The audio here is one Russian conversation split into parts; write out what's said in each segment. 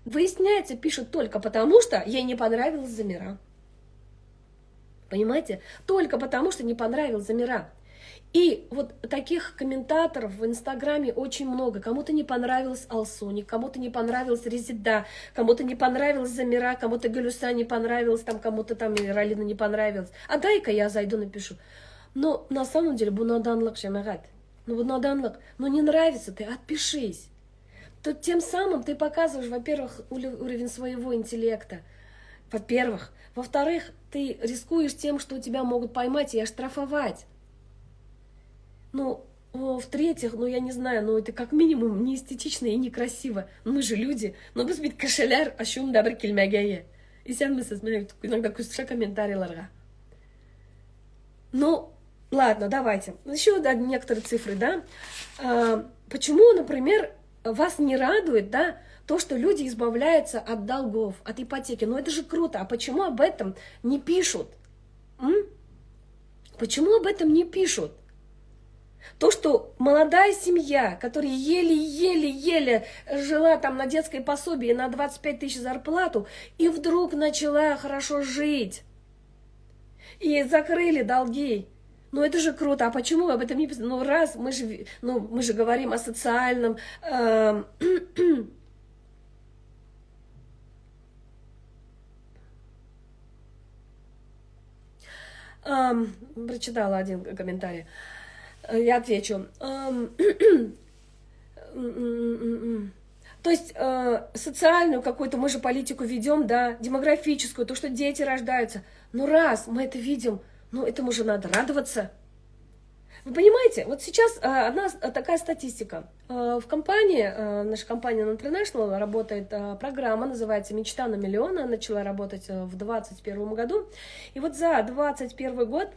Выясняется, пишут только потому, что ей не понравилась Замира. Понимаете? Только потому, что не понравилась Замира. И вот таких комментаторов в Инстаграме очень много. Кому-то не понравилась Алсуни, кому-то не понравилась Резида, кому-то не понравилась Замира, кому-то Галюса не понравилась, там кому-то там Ралина не понравилась. А дай-ка я зайду напишу. Но на самом деле бунаданлык жамагат. Ну бунаданлык. Ну не нравится ты, отпишись. То тем самым ты показываешь, во-первых, уровень своего интеллекта. Во-первых. Во-вторых, ты рискуешь тем, что тебя могут поймать и оштрафовать. Ну, в-третьих, ну, я не знаю, ну, это как минимум неэстетично и некрасиво. Мы же люди. Но біз бит кішілер ашум дабір келмегейі. И сенмісіз, мен иногда күстіше комментарийларға. Ну, ладно, давайте. Еще некоторые цифры, да. Почему, например, вас не радует, да, то, что люди избавляются от долгов, от ипотеки? Ну, это же круто. А почему об этом не пишут? Почему об этом не пишут? То, что молодая семья, которая еле-еле-еле жила там на детской пособии на 25 тысяч зарплату, и вдруг начала хорошо жить, и закрыли долги. Ну это же круто. А почему об этом не писали? Ну раз, мы же говорим о социальном... Прочитала один комментарий. Я отвечу. То есть социальную какую-то, мы же политику ведем, да, демографическую, то, что дети рождаются. Ну раз мы это видим, ну этому же надо радоваться. Вы понимаете, вот сейчас одна такая статистика. В компании, наша компания International, работает программа, называется «Мечта на миллион». Она начала работать в 2021 году. И вот за 2021 год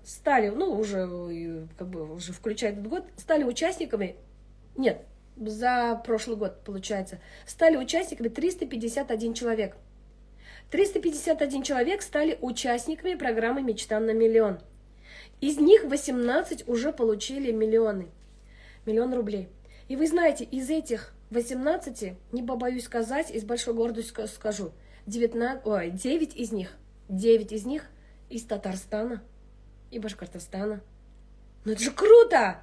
стали, ну уже, как бы, уже включая этот год, стали участниками, нет, за прошлый год, получается, стали участниками 351 человек. 351 человек стали участниками программы «Мечта на миллион». Из них 18 уже получили миллион рублей. И вы знаете, из этих 18, не побоюсь сказать, и с большой гордостью скажу, 9 из них из Татарстана и Башкортостана. Ну это же круто!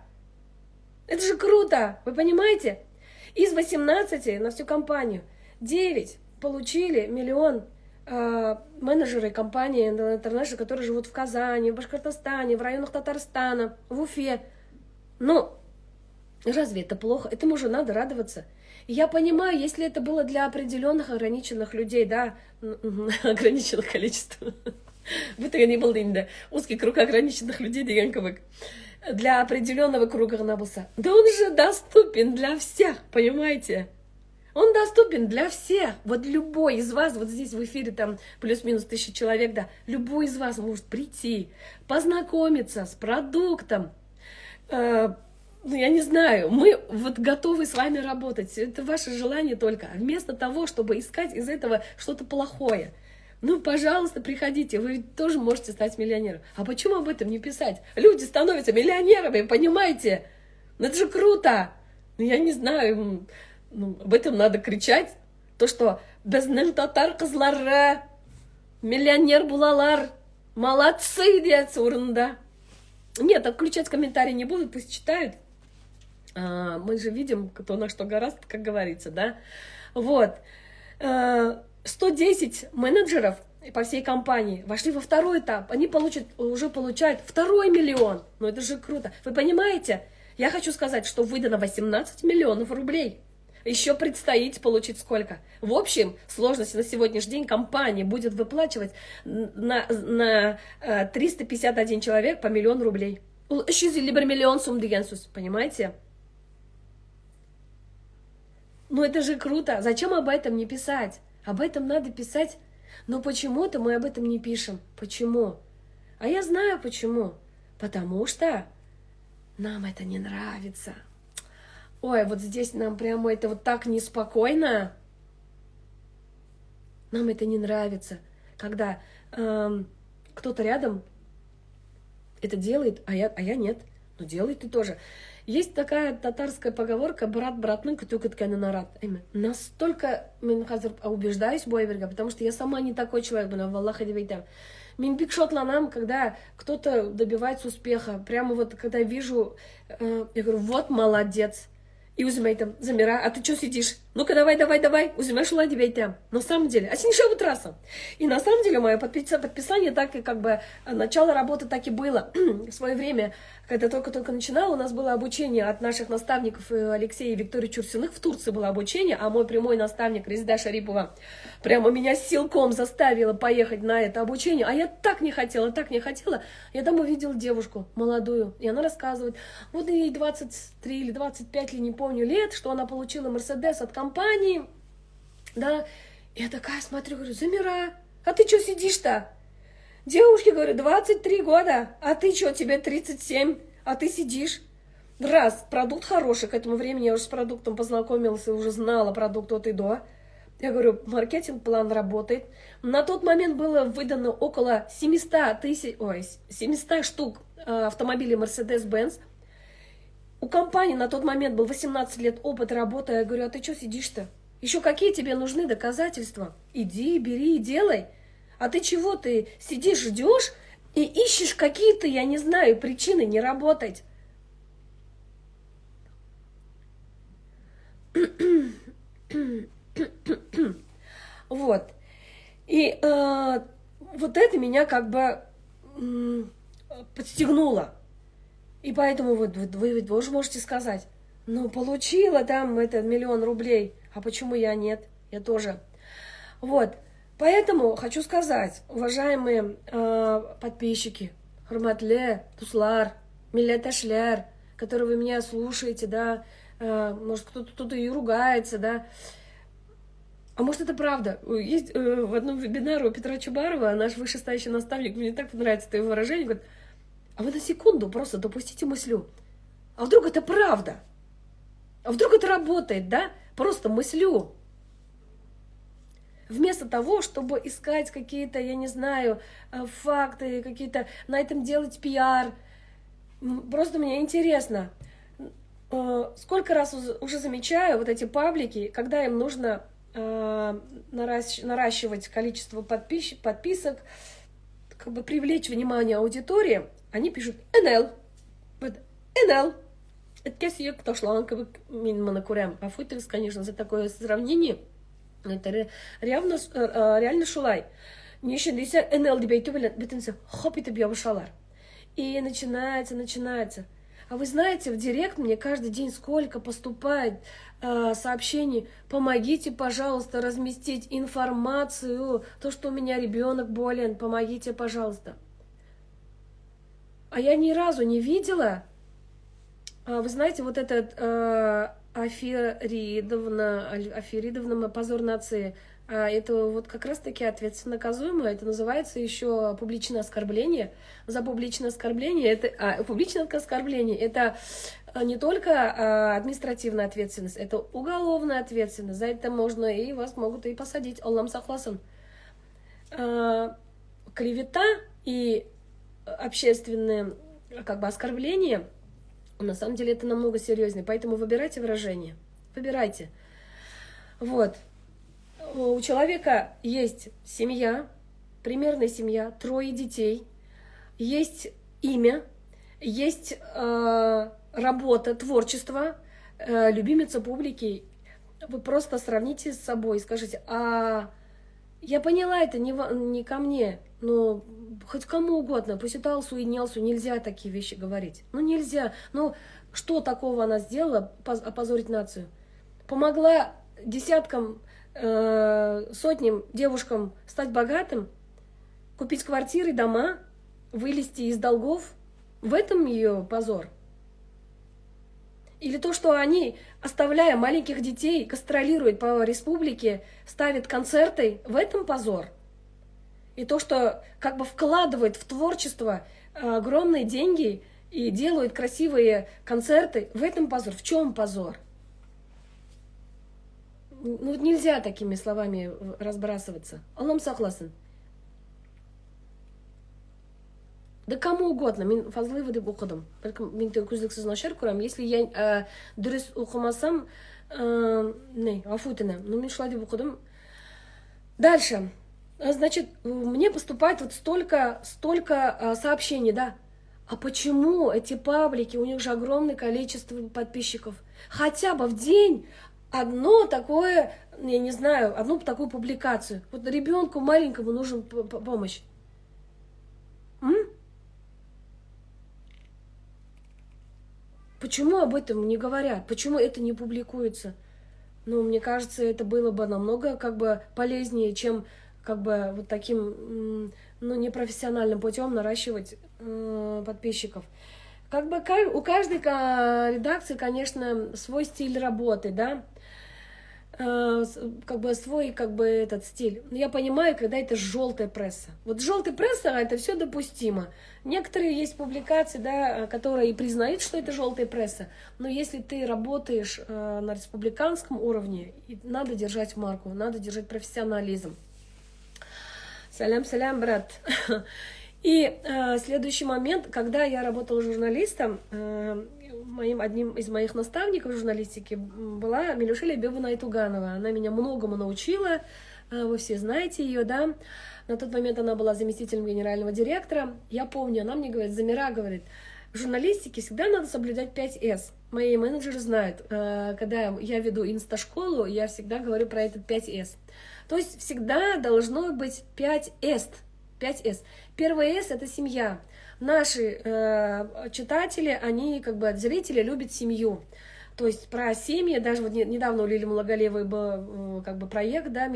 Это же круто! Вы понимаете? Из 18 на всю компанию 9 получили миллион. Менеджеры компании International, которые живут в Казани, в Башкортостане, в районах Татарстана, в Уфе. Ну, разве это плохо? Этому же надо радоваться. И я понимаю, если это было для определенных ограниченных людей, да, ограниченных количеств. Это не был узкий круг ограниченных людей, для определенного круга набылся. Да он же доступен для всех, понимаете? Он доступен для всех. Вот любой из вас, вот здесь в эфире там плюс-минус 1000 человек, да, любой из вас может прийти, познакомиться с продуктом. Ну, я не знаю, мы вот готовы с вами работать. Это ваше желание только. Вместо того, чтобы искать из этого что-то плохое. Ну, пожалуйста, приходите, вы тоже можете стать миллионером. А почему об этом не писать? Люди становятся миллионерами, понимаете? Ну, это же круто. Ну, я не знаю... Ну, об этом надо кричать. То, что безнің татар қызлары, миллионер булалар, молодцы, деться орында. Нет, отключать комментарии не будут, пусть читают. Мы же видим, кто на что гораст, как говорится, да. Вот. 110 менеджеров по всей компании вошли во второй этап. Они уже получают 2 миллион. Ну, это же круто. Вы понимаете? Я хочу сказать, что выдано 18 миллионов рублей. Еще предстоит получить сколько? В общем сложности на сегодняшний день компания будет выплачивать на 351 человек по 1 000 000 рублей. Понимаете? Ну это же круто. Зачем об этом не писать? Об этом надо писать. Но почему-то мы об этом не пишем. Почему? А я знаю почему. Потому что нам это не нравится. Ой, вот здесь нам прямо это вот так неспокойно. Нам это не нравится, когда кто-то рядом это делает, а я нет. Ну делай ты тоже. Есть такая татарская поговорка «брат братның күту күткәнен нарат». Настолько мен хәзер убеждаюсь Бойберга, потому что я сама не такой человек, валлахи дип әйтәм. Мен бик шатланам, когда кто-то добивается успеха. Прямо вот когда вижу, я говорю, вот молодец. И үзім айтам, Замира, а ты что сидишь? Ну-ка, давай, үзіме шулай деп айтам. На самом деле, а сен еще трасса. И на самом деле мое подписание так и как бы начало работы так и было. В свое время, когда только начинала, у нас было обучение от наших наставников Алексея и Виктории Чурсиных. В Турции было обучение, а мой прямой наставник Резида Шарипова прямо меня силком заставила поехать на это обучение. А я так не хотела. Я там увидела девушку молодую, и она рассказывает, вот ей 23 или 25, или не помню, лет, что она получила Мерседес от компании, да. И я такая смотрю, говорю, Замира, а ты что сидишь-то? Девушке, говорю, 23 года, а ты что, тебе 37, а ты сидишь? Раз, продукт хороший, к этому времени я уже с продуктом познакомилась и уже знала продукт от и до. Я говорю, маркетинг-план работает. На тот момент было выдано около 700 штук автомобилей Mercedes-Benz. У компании на тот момент был 18 лет опыта работы. Я говорю, а ты что сидишь-то? Еще какие тебе нужны доказательства? Иди, бери и делай. А ты чего? Ты сидишь, ждешь и ищешь какие-то, я не знаю, причины не работать. Вот. И вот это меня как бы подстегнуло. И поэтому вот вы тоже можете сказать, ну, получила там это 1 000 000 рублей, а почему я нет? Я тоже. Вот. Поэтому хочу сказать, уважаемые подписчики, хурматле, туслар, милләтәшләр, которые вы меня слушаете, да, может, кто-то и ругается, да. А может, это правда? Есть в одном вебинаре у Петра Чубарова, наш вышестоящий наставник, мне так понравится это его выражение, говорит, а вы на секунду просто допустите мыслю, а вдруг это правда? А вдруг это работает, да? Просто мыслю. Вместо того, чтобы искать какие-то, я не знаю, факты, какие-то, на этом делать пиар. Просто мне интересно, сколько раз уже замечаю вот эти паблики, когда им нужно наращивать количество подписок, как бы привлечь внимание аудитории, они пишут НЛ. НЛ. Это кесик тошланка минимально курям. А футилс, конечно, за такое сравнение. Это реально шулай. Не еще здесь НЛ дебейту битенse хоп это бьявшалар. И начинается. А вы знаете, в директ мне каждый день сколько поступает сообщений: помогите, пожалуйста, разместить информацию, то, что у меня ребенок болен, помогите, пожалуйста. А я ни разу не видела, вы знаете, вот этот Аферидовна позор нации, это вот как раз-таки ответственно наказуемо, это называется еще публичное оскорбление. За публичное оскорбление, это не только административная ответственность, это уголовная ответственность. За это можно и вас могут и посадить. Аллам сахласан. Клевета и общественные как бы оскорбления, на самом деле это намного серьезнее. Поэтому выбирайте выражение. Выбирайте. Вот. У человека есть семья, примерная семья, 3 детей, есть имя, есть работа, творчество, любимица публики. Вы просто сравните с собой и скажите, а я поняла, это не ко мне, но хоть кому угодно, пусть это Алсу и не Алсу, нельзя такие вещи говорить. Ну нельзя. Ну что такого она сделала, опозорить нацию? Помогла десяткам, сотням девушкам стать богатым, купить квартиры, дома, вылезти из долгов. В этом ее позор. Или то, что они, оставляя маленьких детей, гастролируют по республике, ставят концерты, в этом позор. И то, что как бы вкладывают в творчество огромные деньги и делают красивые концерты, в этом позор. В чем позор? Ну, нельзя такими словами разбрасываться. Аллам сахласын. Да кому угодно. Мен фазлы деп оқыдым. Мен көздіксіз нашар көрем. Если я дұрыс оқымасам, не, ғафу етіңіз. Но мен шла деп оқыдым. Дальше. Значит, мне поступает вот столько сообщений, да. А почему эти паблики, у них же огромное количество подписчиков? Хотя бы в день одно такое, я не знаю, одну такую публикацию. Вот ребенку маленькому нужен помощь. Почему об этом не говорят? Почему это не публикуется? Ну, мне кажется, это было бы намного как бы полезнее, чем как бы вот таким, ну, непрофессиональным путем наращивать подписчиков. Как бы у каждой редакции, конечно, свой стиль работы, да, как бы свой этот стиль. Но я понимаю, когда это желтая пресса. Вот желтая пресса, это все допустимо. Некоторые есть публикации, да, которые признают, что это желтая пресса. Но если ты работаешь на республиканском уровне, надо держать марку, надо держать профессионализм. Салям, брат. И следующий момент, когда я работала журналистом, одним из моих наставников в журналистике была Милюша Лебёвна Айтуганова. Она меня многому научила, вы все знаете ее, да. На тот момент она была заместителем генерального директора. Я помню, она мне говорит, Замира, говорит, в журналистике всегда надо соблюдать 5С. Мои менеджеры знают, когда я веду инсташколу, я всегда говорю про этот 5С. То есть всегда должно быть 5С. 5С. Первый С – это семья. Наши читатели, они, как бы, зрители любят семью. То есть про семьи, даже вот недавно у Лили Мулагалевой был как бы проект, да,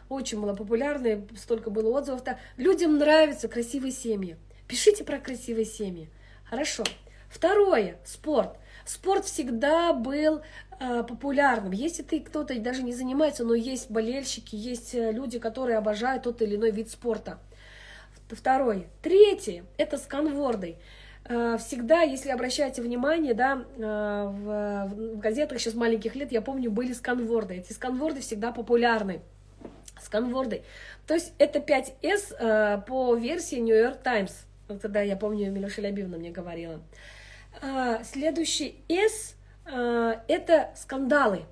очень было популярный, столько было отзывов-то. Людям нравятся красивые семьи. Пишите про красивые семьи. Хорошо. Второе – спорт. Спорт всегда был популярным. Если ты кто-то даже не занимается, но есть болельщики, есть люди, которые обожают тот или иной вид спорта. Второе. Третье – это сканворды. Всегда, если обращаете внимание, да, в газетах сейчас маленьких лет, я помню, были сканворды. Эти сканворды всегда популярны. Сканворды. То есть это 5С по версии New York Times. Тогда, я помню, Милюша Лебёвна мне говорила. Следующий С – это скандалы.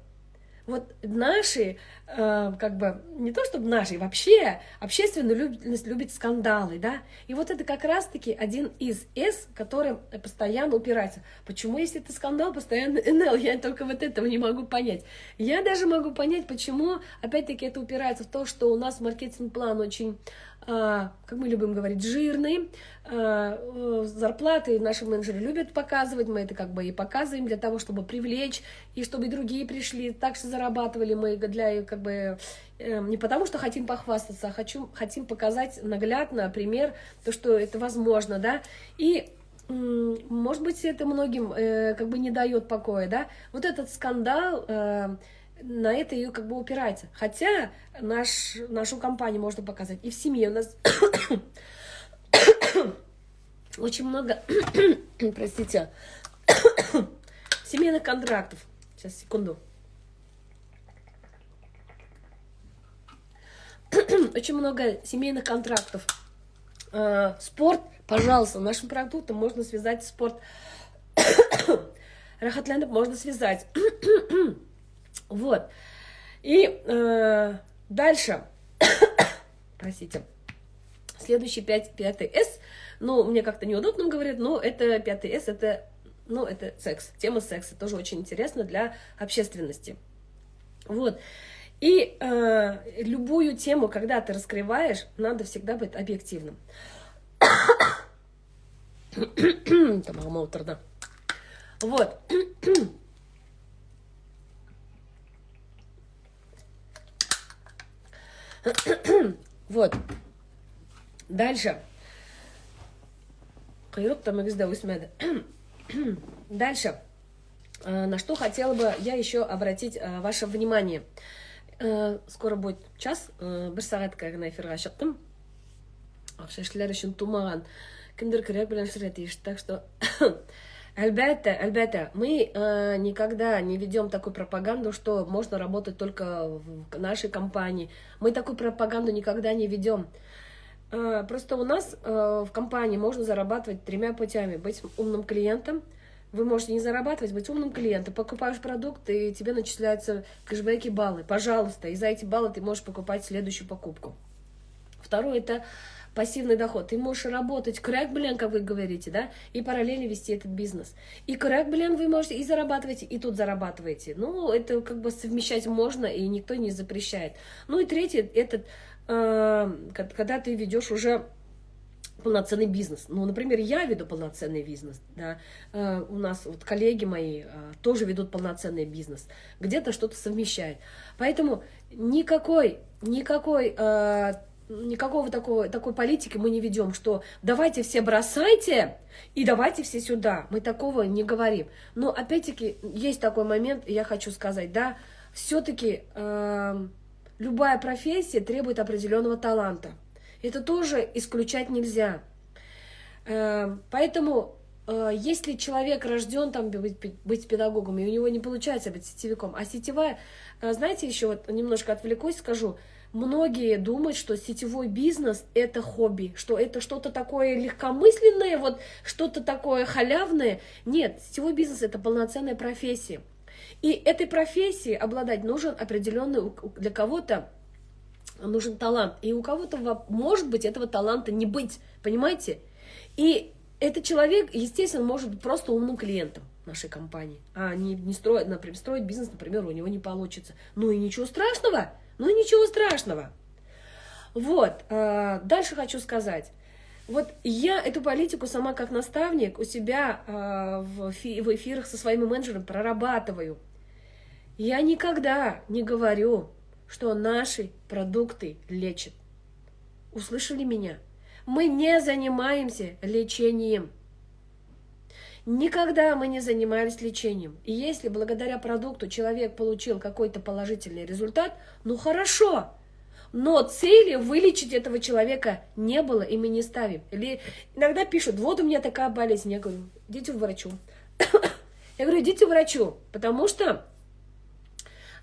Вот наши, как бы, не то чтобы наши, вообще общественность любит скандалы, да, и вот это как раз-таки один из С, который постоянно упирается. Почему, если это скандал, постоянно НЛ, я только вот этого не могу понять. Я даже могу понять, почему, опять-таки, это упирается в то, что у нас маркетинг-план очень, как мы любим говорить, жирный, зарплаты наши менеджеры любят показывать, мы это как бы и показываем для того, чтобы привлечь, и чтобы и другие пришли, так что зарабатывали мы для, как бы, не потому что хотим похвастаться, а хотим показать наглядно пример, то, что это возможно, да, и может быть, это многим как бы не дает покоя, да, вот этот скандал, на это ее как бы упирается. Хотя нашу компанию можно показать. И в семье у нас очень много, простите, семейных контрактов. Сейчас, секунду. Очень много семейных контрактов. Спорт, пожалуйста, нашим продуктом можно связать спорт. Рахатлендов можно связать. Вот. И дальше, простите, следующий 5С, ну, мне как-то неудобно говорить, но это 5С, это секс, тема секса, тоже очень интересно для общественности. Вот. И любую тему, когда ты раскрываешь, надо всегда быть объективным. Вот. Вот. Дальше. Дальше. На что хотела бы я еще обратить ваше внимание. Скоро будет час. Бір сағатқа ғана эфирға шықтым. Ақшашлар үшін тумаған. Кімдер керек білен шыретейш. Так что, Альберта, мы никогда не ведем такую пропаганду, что можно работать только в нашей компании. Мы такую пропаганду никогда не ведем. Просто у нас в компании можно зарабатывать 3 путями. Быть умным клиентом. Вы можете не зарабатывать, быть умным клиентом. Покупаешь продукт, и тебе начисляются кэшбэки, баллы. Пожалуйста, и за эти баллы ты можешь покупать следующую покупку. Второе – это пассивный доход. Ты можешь работать крэк, блин, как вы говорите, да, и параллельно вести этот бизнес. И крэк, блин, вы можете и зарабатываете, и тут зарабатываете. Ну, это как бы совмещать можно, и никто не запрещает. Ну и третье – это когда ты ведешь уже полноценный бизнес. Ну, например, я веду полноценный бизнес, да, у нас вот коллеги мои тоже ведут полноценный бизнес, где-то что-то совмещают. Поэтому никакой никакого такой политики мы не ведем, что давайте все бросайте и давайте все сюда. Мы такого не говорим. Но опять-таки есть такой момент, я хочу сказать, да, все-таки любая профессия требует определенного таланта. Это тоже исключать нельзя. Поэтому, если человек рожден там быть педагогом, и у него не получается быть сетевиком, а сетевая, знаете, еще вот немножко отвлекусь, скажу, многие думают, что сетевой бизнес – это хобби, что это что-то такое легкомысленное, вот что-то такое халявное. Нет, сетевой бизнес – это полноценная профессия. И этой профессии обладать нужен определенный, для кого-то нужен талант. И у кого-то, может быть, этого таланта не быть, понимаете? И этот человек, естественно, может быть просто умным клиентом нашей компании, а не строить, например, строить бизнес, например, у него не получится. Ну и ничего страшного, Вот, дальше хочу сказать. Вот я эту политику сама как наставник у себя в эфирах со своими менеджерами прорабатываю. Я никогда не говорю, что наши продукты лечат. Услышали меня? Мы не занимаемся лечением. Никогда мы не занимались лечением. И если благодаря продукту человек получил какой-то положительный результат, ну хорошо. Но цели вылечить этого человека не было, и мы не ставим. Или иногда пишут, вот у меня такая болезнь. Я говорю, идите к врачу. Я говорю, идите к врачу, потому что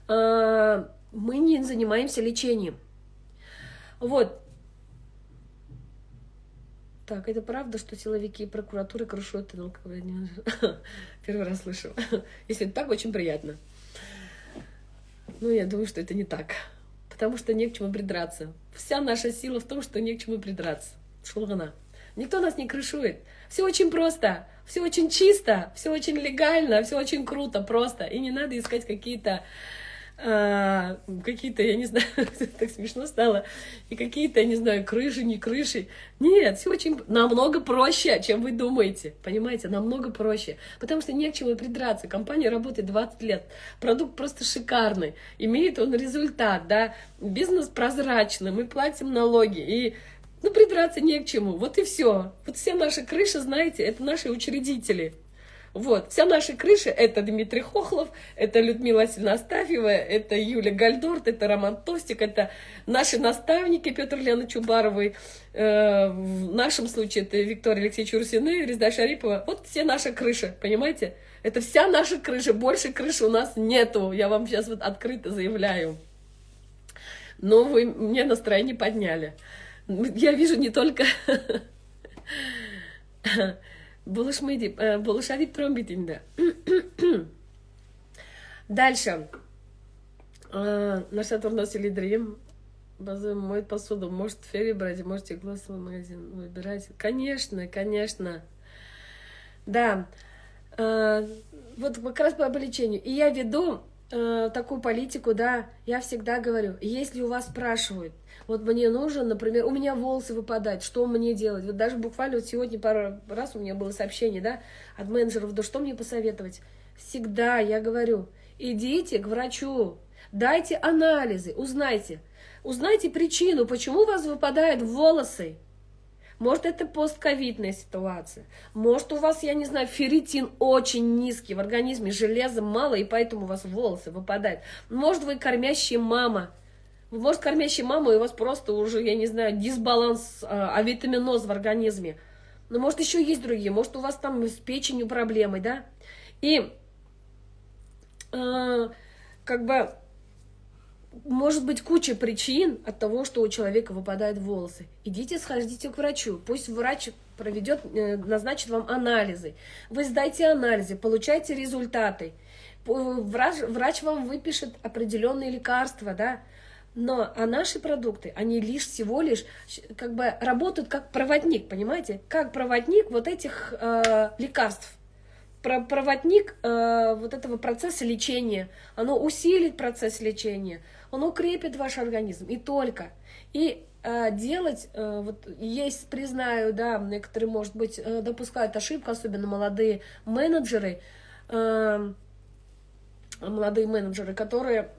мы не занимаемся лечением. Вот. Так, это правда, что силовики и прокуратуры крушат НЛКВ? Первый раз слышу. Если это так, очень приятно. Ну, я думаю, что это не так. Потому что не к чему придраться. Вся наша сила в том, что не к чему придраться. Шулгана. Никто нас не крышует. Все очень просто, все очень чисто, все очень легально, все очень круто, просто. И не надо искать какие-то, я не знаю, так смешно стало, и какие-то, я не знаю, крыши, не крыши. Нет, все очень намного проще, чем вы думаете. Понимаете, намного проще. Потому что не к чему придраться. Компания работает 20 лет. Продукт просто шикарный. Имеет он результат, да. Бизнес прозрачный, мы платим налоги. И придраться не к чему. Вот и все. Вот все наши крыши, знаете, это наши учредители. Вот, вся наша крыша — это Дмитрий Хохлов, это Людмила Астафьева, это Юлия Гальдорт, это Роман Тостик, это наши наставники Петр Лена Чубаровой, в нашем случае это Виктория Алексеевич Урсины, Резда Шарипова. Вот все наша крыша, понимаете? Это вся наша крыша, больше крыши у нас нету, я вам сейчас вот открыто заявляю. Но вы мне настроение подняли. Я вижу не только... Булышавит тромбитинда. Дальше. Наша турнос или дрим. Моет посуду. Может ферри брать, можете глазовой магазин выбирать. Конечно, конечно. Да. Вот как раз по лечению. И я веду такую политику, да, я всегда говорю, если у вас спрашивают, вот мне нужен, например, у меня волосы выпадают, что мне делать? Вот даже буквально вот сегодня пару раз у меня было сообщение, да, от менеджеров, да что мне посоветовать? Всегда я говорю, идите к врачу, дайте анализы, узнайте причину, почему у вас выпадают волосы. Может, это постковидная ситуация. Может, у вас, я не знаю, ферритин очень низкий в организме, железа мало, и поэтому у вас волосы выпадают. Может, вы кормящая мама. Может, кормящая мама, и у вас просто уже, я не знаю, дисбаланс, авитаминоз в организме. Но может, еще есть другие. Может, у вас там с печенью проблемы, да? И как бы может быть куча причин от того, что у человека выпадают волосы. Идите, сходите к врачу. Пусть врач проведет, назначит вам анализы. Вы сдайте анализы, получайте результаты. Врач вам выпишет определенные лекарства, да. А наши продукты, они всего лишь как бы работают как проводник, понимаете? Как проводник вот этих лекарств. Проводник вот этого процесса лечения. Оно усилит процесс лечения, оно укрепит ваш организм, и только. И делать, вот есть, признаю, да, некоторые, может быть, допускают ошибку, особенно молодые менеджеры, которые,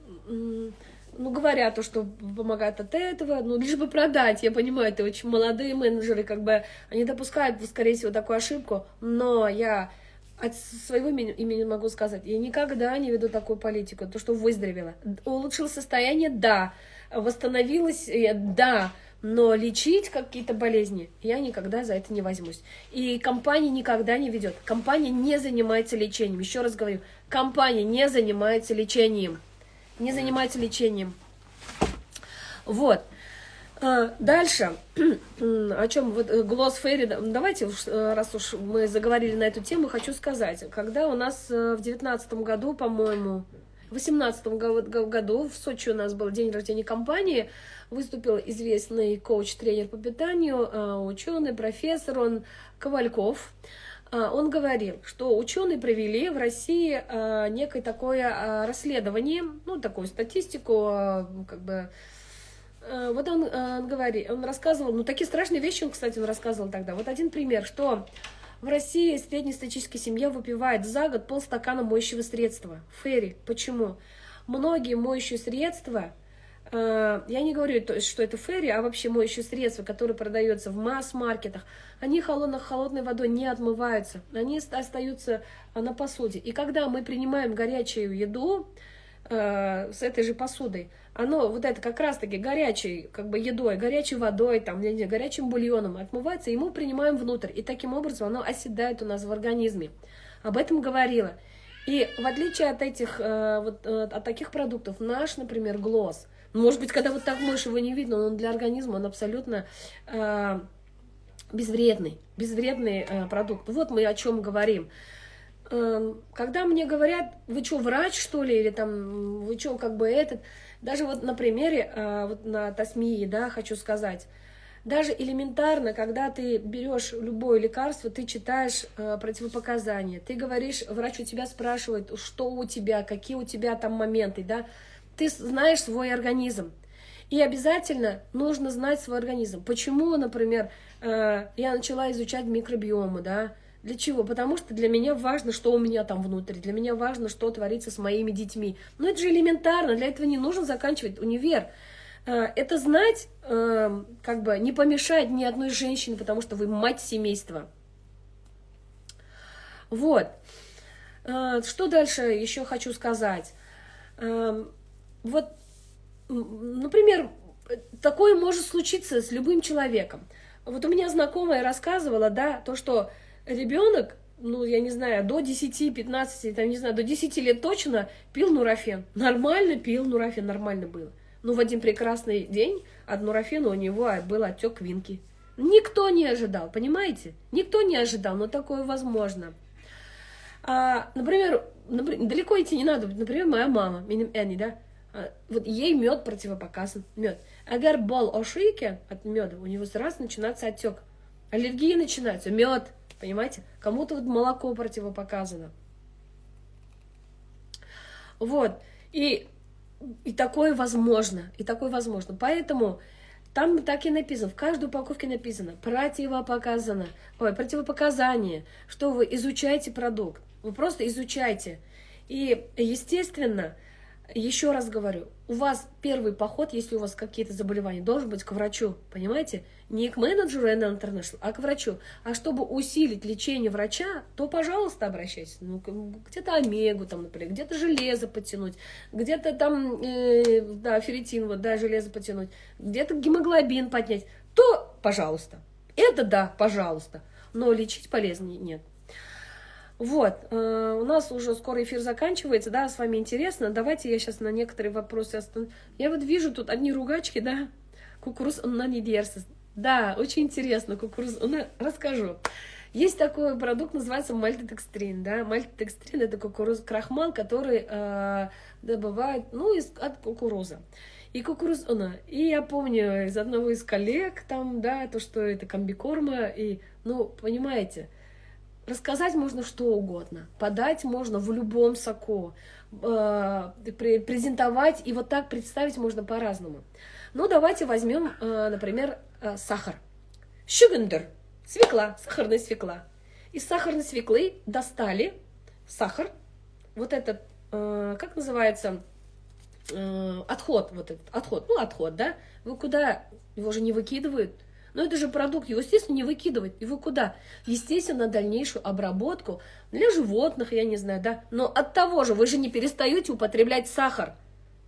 говорят то, что помогает от этого, лишь бы продать. Я понимаю, это очень молодые менеджеры, как бы, они допускают, скорее всего, такую ошибку, но я от своего имени могу сказать, я никогда не веду такую политику, то, что выздоровела. Улучшилось состояние, да. Восстановилась, да. Но лечить какие-то болезни я никогда за это не возьмусь. И компания никогда не ведет. Компания не занимается лечением. Еще раз говорю, компания не занимается лечением. Не занимается лечением. Вот. Дальше, о чем вот Gloss Fairy, давайте, раз уж мы заговорили на эту тему, хочу сказать, когда у нас в 19-м году, по-моему, в 18-м году в Сочи у нас был день рождения компании, выступил известный коуч-тренер по питанию, ученый, профессор, он Ковальков. Он говорил, что ученые провели в России некое такое расследование, такую статистику, как бы. Вот он говорит, он рассказывал, такие страшные вещи он рассказывал тогда. Вот один пример, что в России среднестатистическая семья выпивает за год полстакана моющего средства. Фейри. Почему? Многие моющие средства, я не говорю, что это фейри, а вообще моющие средства, которые продаются в масс-маркетах, они холодной водой не отмываются, они остаются на посуде. И когда мы принимаем горячую еду с этой же посудой, оно вот это как раз-таки горячей как бы едой, горячей водой, там, горячим бульоном отмывается, и мы принимаем внутрь. И таким образом оно оседает у нас в организме. Об этом говорила. И в отличие от этих, от таких продуктов, наш, например, Gloss, может быть, когда вот так моешь, его не видно, но он для организма, он абсолютно безвредный продукт. Вот мы о чем говорим. Когда мне говорят, вы что, врач, что ли, или там, вы что, как бы даже вот на примере, вот на Тасмии, да, хочу сказать, даже элементарно, когда ты берешь любое лекарство, ты читаешь противопоказания, ты говоришь, врач у тебя спрашивает, что у тебя, какие у тебя там моменты, да, ты знаешь свой организм. И обязательно нужно знать свой организм. Почему, например, я начала изучать микробиому, да? Для чего? Потому что для меня важно, что у меня там внутри, для меня важно, что творится с моими детьми. Но это же элементарно, для этого не нужно заканчивать универ. Это знать как бы не помешает ни одной женщине, потому что вы мать семейства. Вот. Что дальше еще хочу сказать? Вот, например, такое может случиться с любым человеком. Вот у меня знакомая рассказывала, да, то, что ребенок, я не знаю, до 10, 15, там, не знаю, до 10 лет точно пил нурофен. Нормально пил нурофен, нормально было. Но в один прекрасный день от нурофена у него был отек квинки. Никто не ожидал, понимаете? Никто не ожидал, но такое возможно. Например, далеко идти не надо. Например, моя мама, Энни, да, вот ей мед противопоказан. Мед. Агар бол ошейки от меда, у него сразу начинается отек. Аллергия начинается, мед, понимаете? Кому-то вот молоко противопоказано. Вот. И такое возможно, Поэтому там так и написано, в каждой упаковке написано противопоказание, что вы изучаете продукт, вы просто изучайте. И, естественно, еще раз говорю, у вас первый поход, если у вас какие-то заболевания, должен быть к врачу, понимаете? Не к менеджеру NL International, а к врачу. А чтобы усилить лечение врача, то, пожалуйста, обращайтесь. Где-то омегу, там, например, где-то железо подтянуть, где-то там, ферритин, железо подтянуть, где-то гемоглобин поднять, то, пожалуйста. Это да, пожалуйста. Но лечить полезнее нет. Вот, у нас уже скоро эфир заканчивается, да, с вами интересно. Давайте я сейчас на некоторые вопросы остановлюсь. Я вот вижу тут одни ругачки, да, кукуруз на недерсис. Да, очень интересно, кукуруз, расскажу. Есть такой продукт, называется мальтодекстрин, да, мальтодекстрин это крахмал, который добывают, ну, от кукурузы. И кукуруза, и я помню из одного из коллег там, да, то, что это комбикорма, и, ну, понимаете, рассказать можно что угодно, подать можно в любом соку, презентовать, и вот так представить можно по-разному. Ну, давайте возьмем, например, сахар. Шугендер, свекла, сахарная свекла. Из сахарной свеклы достали сахар, вот этот, как называется, отход, вот этот отход, да? Вы куда? Его же не выкидывают. Но это же продукт, его, естественно, не выкидывать. Его куда? Естественно, на дальнейшую обработку для животных, я не знаю, да. Но от того же вы же не перестаете употреблять сахар.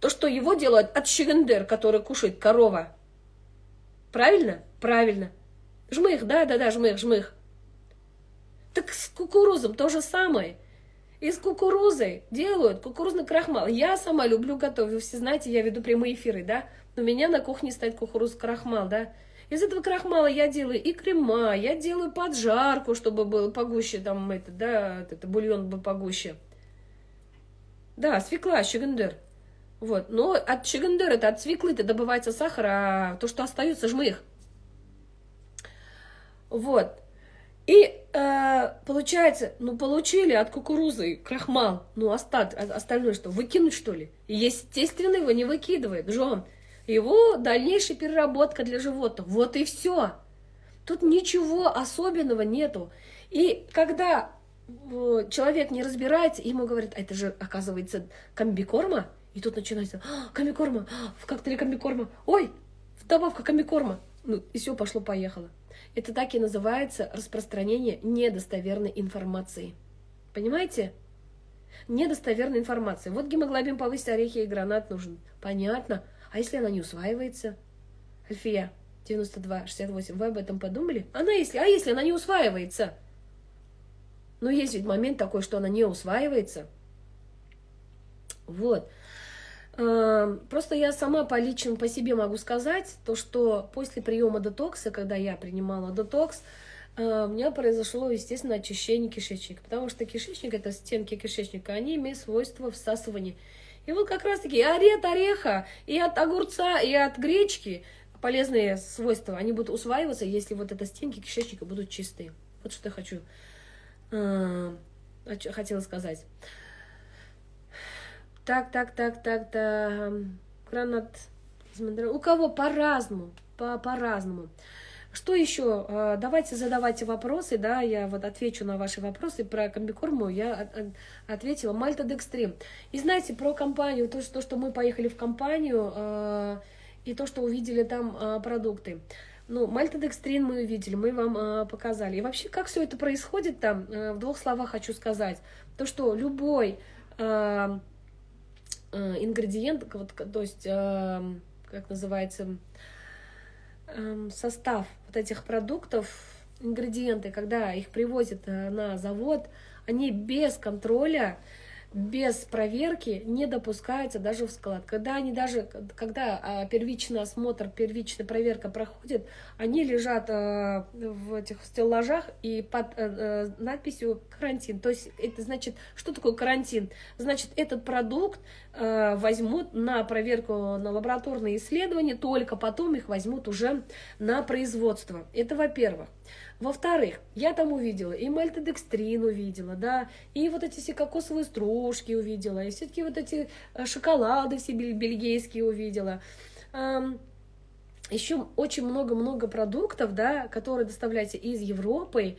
То, что его делают от шигендер, который кушает корова. Правильно? Правильно. Жмых, да, жмых. Так с кукурузом то же самое. Из кукурузы делают кукурузный крахмал. Я сама люблю готовить. Вы все знаете, я веду прямые эфиры, да. У меня на кухне стоит кукурузный крахмал, да. Из этого крахмала я делаю и крема, я делаю поджарку, чтобы было погуще, там, это бульон был погуще. Да, свекла, шигендер. Вот, но от шигендер, это от свеклы-то добывается сахар, а то, что остается, жмых. Вот. И получается, ну, получили от кукурузы крахмал, ну, остальное что, выкинуть, что ли? Естественно, его не выкидывает, Джон. Его дальнейшая переработка для животных. Вот и все. Тут ничего особенного нету. И когда человек не разбирается, ему говорят, а это же, оказывается, комбикорма, и тут начинается, комбикорма, в коктейле комбикорма, ой, добавка комбикорма. Ну, и все, пошло-поехало. Это так и называется распространение недостоверной информации. Понимаете? Недостоверная информация. Вот гемоглобин повысить, орехи и гранат нужен. Понятно. А если она не усваивается? Альфия, 92-68, вы об этом подумали? Если она не усваивается? Но есть ведь момент такой, что она не усваивается. Вот. Просто я сама по себе могу сказать, то, что после приема детокса, когда я принимала детокс, у меня произошло, естественно, очищение кишечника. Потому что кишечник, это стенки кишечника, они имеют свойство всасывания. И вот как раз-таки и от ореха, и от огурца, и от гречки полезные свойства, они будут усваиваться, если вот это стенки кишечника будут чистые. Вот что я хотела сказать. Так. Гранат. У кого по-разному, по-разному. Что еще? Давайте задавайте вопросы, да, я вот отвечу на ваши вопросы. Про комбикорму я ответила. Мальтодекстрин. И знаете, про компанию, то, что мы поехали в компанию, и то, что увидели там продукты. Ну, мальтодекстрин мы увидели, мы вам показали. И вообще, как все это происходит там, в двух словах хочу сказать. То, что любой ингредиент, вот, то есть, как называется, состав вот этих продуктов, ингредиенты, когда их привозят на завод, они без контроля, без проверки не допускаются даже в склад. Когда первичный осмотр, первичная проверка проходит, они лежат в этих стеллажах и под надписью «карантин». То есть это значит, что такое карантин? Значит, этот продукт возьмут на проверку, на лабораторные исследования, только потом их возьмут уже на производство. Это во-первых. Во-вторых, я там увидела и мальтодекстрин увидела, да, и вот эти все кокосовые стружки увидела, и все-таки вот эти шоколады все бельгийские увидела. Еще очень много-много продуктов, да, которые доставляются из Европы,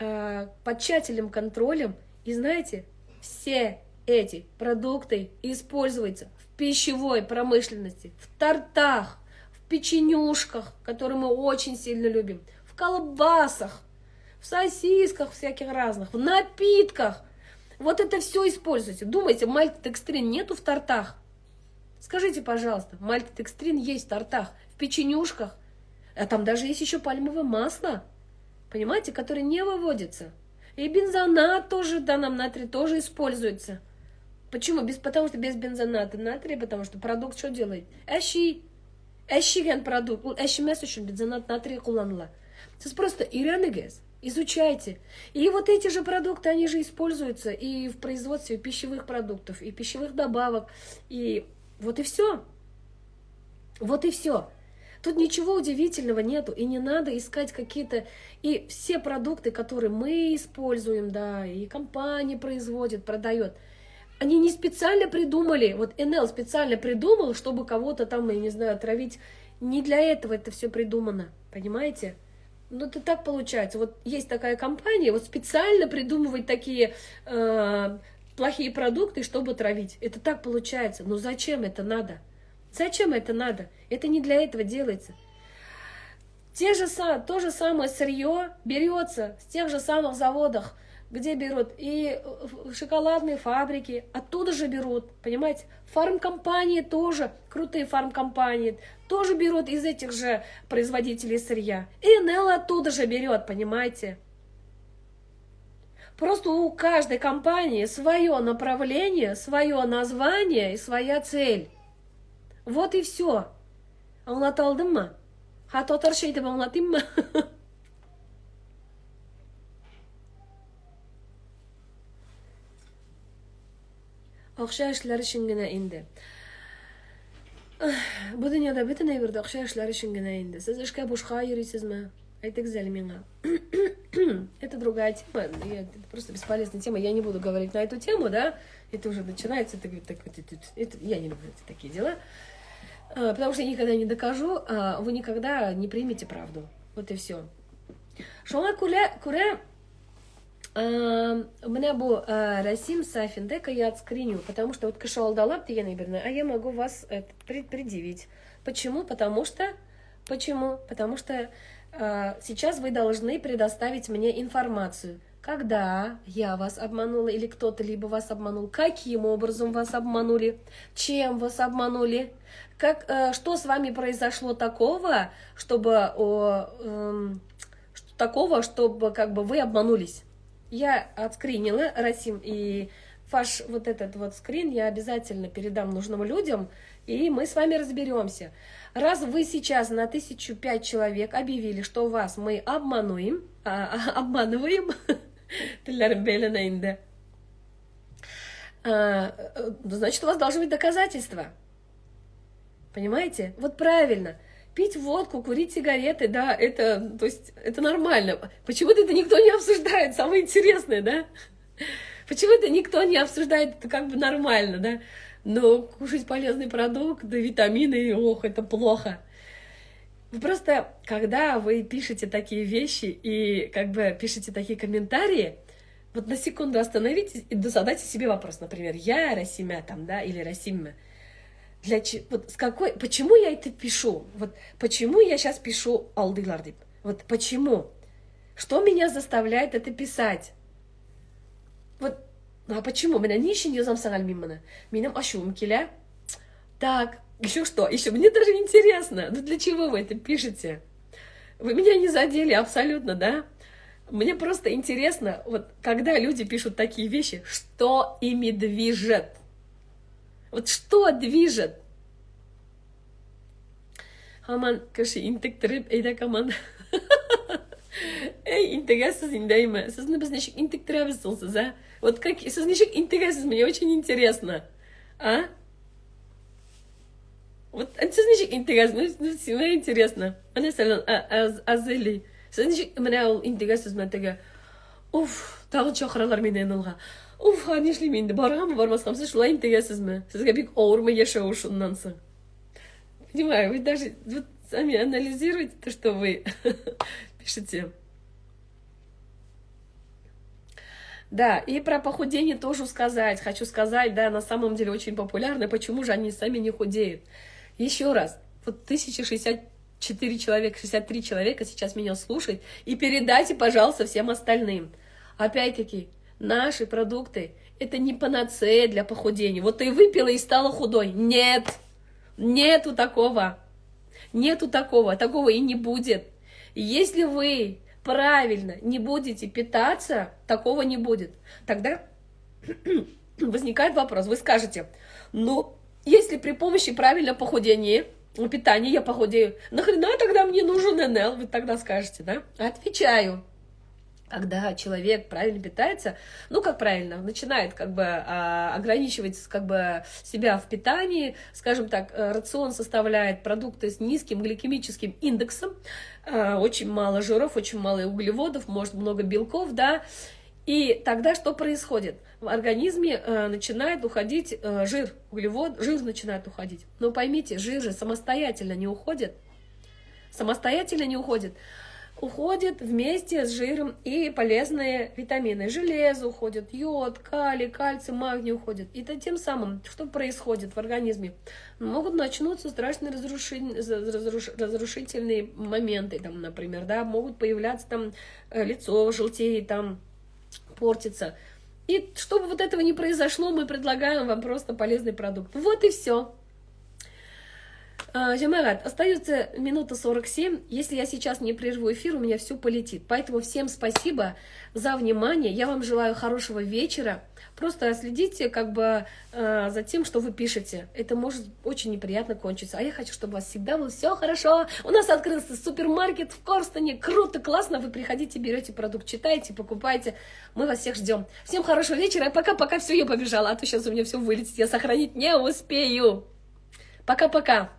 под тщательным контролем. И знаете, все эти продукты используются в пищевой промышленности, в тортах, в печенюшках, которые мы очень сильно любим, в колбасах, в сосисках всяких разных, в напитках. Вот это все используйте. Думаете, мальтодекстрин нету в тортах? Скажите, пожалуйста, мальтодекстрин есть в тортах, в печенюшках, а там даже есть еще пальмовое масло, понимаете, которое не выводится. И бензонат тоже, да, нам натрий тоже используется. Почему? Потому что без бензоната натрия, потому что продукт что делает? Әшиген продукт, әшимес үшін бензонат натрия kullanıла. Сіз просто үйреніңіз, изучайте. И вот эти же продукты, они же используются и в производстве пищевых продуктов, и пищевых добавок, и вот и все. Вот и все. Тут ничего удивительного нету, и не надо искать какие-то... И все продукты, которые мы используем, да, и компания производит, продает, они не специально придумали, вот НЛ специально придумал, чтобы кого-то там, я не знаю, отравить. Не для этого это все придумано, понимаете? Ну, это так получается. Вот есть такая компания, вот специально придумывает такие плохие продукты, чтобы травить. Это так получается. Но зачем это надо? Зачем это надо? Это не для этого делается. То же самое сырье берется с тех же самых заводов, где берут, и шоколадные фабрики, оттуда же берут, понимаете? Фармкомпании тоже, крутые фармкомпании, тоже берут из этих же производителей сырья. И НЛ оттуда же берет, понимаете? Просто у каждой компании свое направление, свое название и своя цель. Вот и все. Аңлаталдым ма? Хат отаршы етіп аңлатайым ма? Акча эшләре өчен генә инде. Бу дөньяда бөтен әйбердә акча эшләре өчен генә инде. Сез эшкә бушка йөрисезме? Әйтегез әле миңа. Это другая тема, это просто бесполезная тема. Я не буду говорить на эту тему, да? Это уже начинается, я не люблю такие дела. Потому что я никогда не докажу, а вы никогда не примете правду. Вот и все. Шоңа күрә менә бу Расим Сафиндека я отскриню, потому что вот кеше алдалап дигән әйберне, а я могу вас предъявить. Почему? Потому что сейчас вы должны предоставить мне информацию. Когда я вас обманула или кто-то либо вас обманул, каким образом вас обманули, чем вас обманули, что с вами произошло такого, чтобы как бы вы обманулись. Я отскринила, Расим, и ваш вот этот вот скрин я обязательно передам нужным людям, и мы с вами разберемся. Раз вы сейчас на 1005 человек объявили, что вас мы обманываем, значит, у вас должны быть доказательства. Понимаете? Вот правильно. Пить водку, курить сигареты, да, это нормально. Почему-то это никто не обсуждает, самое интересное, да? Почему-то никто не обсуждает, это как бы нормально, да? Но кушать полезный продукт, да, витамины, ох, это плохо. Вы просто, когда вы пишете такие вещи и как бы пишете такие комментарии, вот на секунду остановитесь и задайте себе вопрос, например, я Расимя там, да, или Расимя. Почему я это пишу? Вот почему я сейчас пишу алдылар деп? Вот почему? Что меня заставляет это писать? Вот, а почему? Меня ничего не замсагаль Минам ашум киля. Так, еще что? Еще мне даже интересно. Ну для чего вы это пишете? Вы меня не задели абсолютно, да? Мне просто интересно, вот когда люди пишут такие вещи, что ими движет? Вот что движет? Хаман каши интектрип эйда каман. Эй, интегасыз индейма. Сізні біз нешік интектрабысылсыз, а? Вот как сіз нешік интегасыз, мне очень интересно. А? Вот сіз нешік интегасыз, мне интересно. Ана салан азели. Сіз нешік міне ол интегасыз мәтігі. Уф, тағы чақыралар менен олға. Уф, не шлейм енді, барғамы бармасқам, сіз шулай интегасыз мі? Сізге бек ауырмы ешау шуннан соң. Понимаю, вы даже вот сами анализируете то, что вы пишете. Да, и про похудение тоже хочу сказать, да, на самом деле очень популярно, почему же они сами не худеют. Еще раз, вот 1064 человека, 63 человека сейчас меня слушают, и передайте, пожалуйста, всем остальным. Опять-таки, наши продукты, это не панацея для похудения. Вот ты выпила и стала худой. Нет, нету такого. Нету такого и не будет. Если вы правильно не будете питаться, такого не будет. Тогда возникает вопрос, вы скажете, ну, если при помощи правильного похудения, питания я похудею, нахрена тогда мне нужен НЛ, вы тогда скажете, да? Отвечаю. Когда человек правильно питается, ну как правильно, начинает как бы ограничивать как бы себя в питании, скажем так, рацион составляет продукты с низким гликемическим индексом, очень мало жиров, очень мало углеводов, может много белков, да, и тогда что происходит? В организме начинает уходить жир, жир начинает уходить. Но поймите, жир же самостоятельно не уходит, уходит вместе с жиром и полезные витамины. Железо уходит, йод, калий, кальций, магний уходит. И тем самым, что происходит в организме? Могут начнуться страшные разрушительные моменты, там, например, да, могут появляться там лицо желтеет, там портится. И чтобы вот этого не произошло, мы предлагаем вам просто полезный продукт. Вот и все. Жамагат, остается минута 47. Если я сейчас не прерву эфир, у меня все полетит. Поэтому всем спасибо за внимание. Я вам желаю хорошего вечера. Просто следите как бы за тем, что вы пишете. Это может очень неприятно кончиться. А я хочу, чтобы у вас всегда было все хорошо. У нас открылся супермаркет в Корстоне. Круто, классно. Вы приходите, берете продукт, читаете, покупаете. Мы вас всех ждем. Всем хорошего вечера. Пока-пока. Все, я побежала. А то сейчас у меня все вылетит. Я сохранить не успею. Пока-пока.